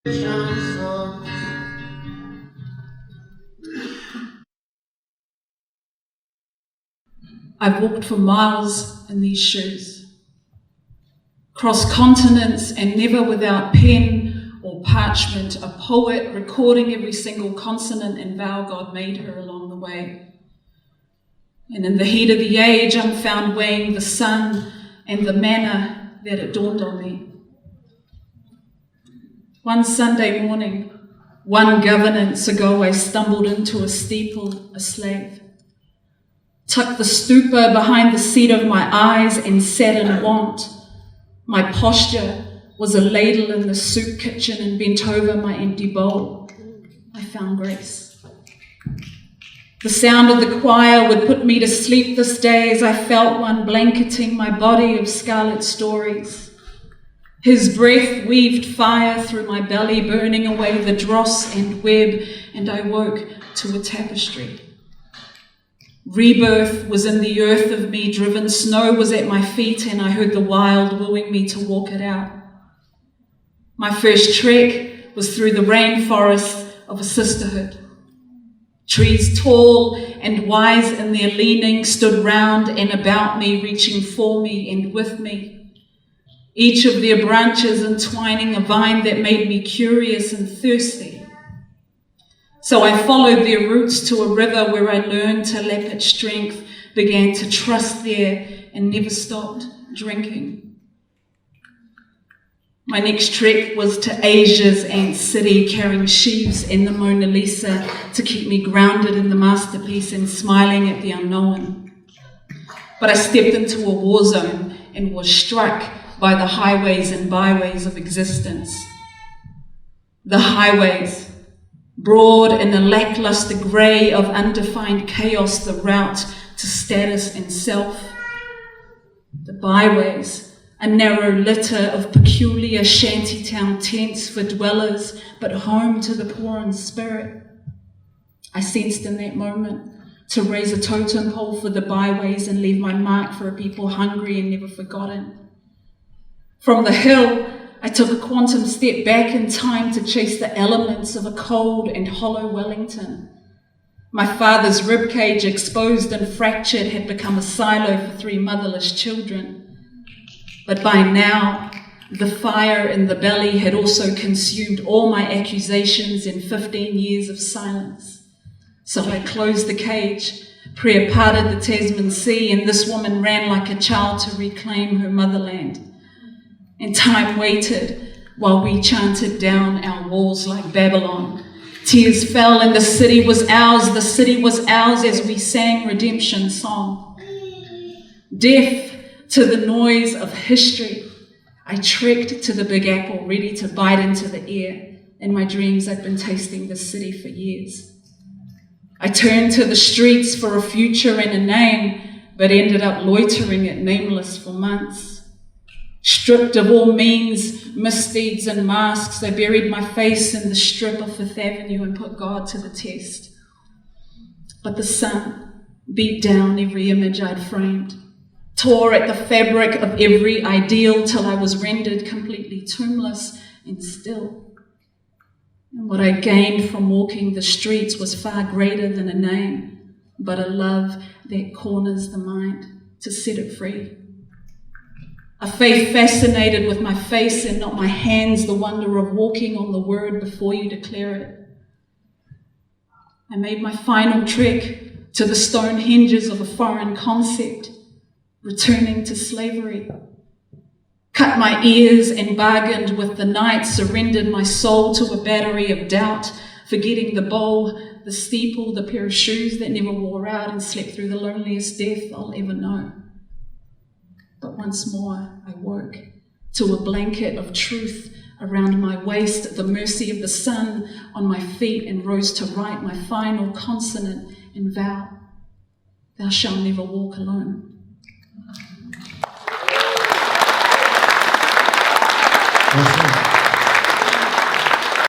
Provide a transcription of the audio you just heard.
I've walked for miles in these shoes, crossed continents and never without pen or parchment, a poet recording every single consonant and vowel God made her along the way. And in the heat of the age, I'm found weighing the sun and the manner that it dawned on me. One Sunday morning, one governance ago, I stumbled into a steeple, a slave. Tucked the stupor behind the seat of my eyes and sat in want. My posture was a ladle in the soup kitchen and bent over my empty bowl. I found grace. The sound of the choir would put me to sleep this day as I felt one blanketing my body of scarlet stories. His breath weaved fire through my belly, burning away the dross and web, and I woke to a tapestry. Rebirth was in the earth of me, driven snow was at my feet, and I heard the wild wooing me to walk it out. My first trek was through the rainforest of a sisterhood. Trees tall and wise in their leaning stood round and about me, reaching for me and with me. Each of their branches entwining a vine that made me curious and thirsty. So I followed their roots to a river where I learned to lap its strength, began to trust there, and never stopped drinking. My next trek was to Asia's ant city, carrying sheaves and the Mona Lisa to keep me grounded in the masterpiece and smiling at the unknown. But I stepped into a war zone and was struck by the highways and byways of existence. The highways, broad in a lackluster grey of undefined chaos, the route to status and self. The byways, a narrow litter of peculiar shantytown tents for dwellers, but home to the poor in spirit. I sensed in that moment to raise a totem pole for the byways and leave my mark for a people hungry and never forgotten. From the hill, I took a quantum step back in time to chase the elements of a cold and hollow Wellington. My father's ribcage, exposed and fractured, had become a silo for 3 motherless children. But by now, the fire in the belly had also consumed all my accusations in 15 years of silence. So I closed the cage, prayer parted the Tasman Sea, and this woman ran like a child to reclaim her motherland. And time waited while we chanted down our walls like Babylon. Tears fell and the city was ours as we sang redemption song. Deaf to the noise of history, I trekked to the Big Apple, ready to bite into the air. In my dreams, I'd been tasting this city for years. I turned to the streets for a future and a name, but ended up loitering at nameless for months. Stripped of all means, misdeeds and masks, I buried my face in the strip of Fifth Avenue and put God to the test. But the sun beat down every image I'd framed, tore at the fabric of every ideal till I was rendered completely tombless and still. And what I gained from walking the streets was far greater than a name, but a love that corners the mind to set it free. A faith fascinated with my face and not my hands, the wonder of walking on the word before you declare it. I made my final trek to the stone hinges of a foreign concept, returning to slavery. Cut my ears and bargained with the night, surrendered my soul to a battery of doubt, forgetting the bowl, the steeple, the pair of shoes that never wore out, and slept through the loneliest death I'll ever know. But once more I woke to a blanket of truth around my waist, the mercy of the sun on my feet, and rose to write my final consonant and vow, thou shalt never walk alone. Thank you.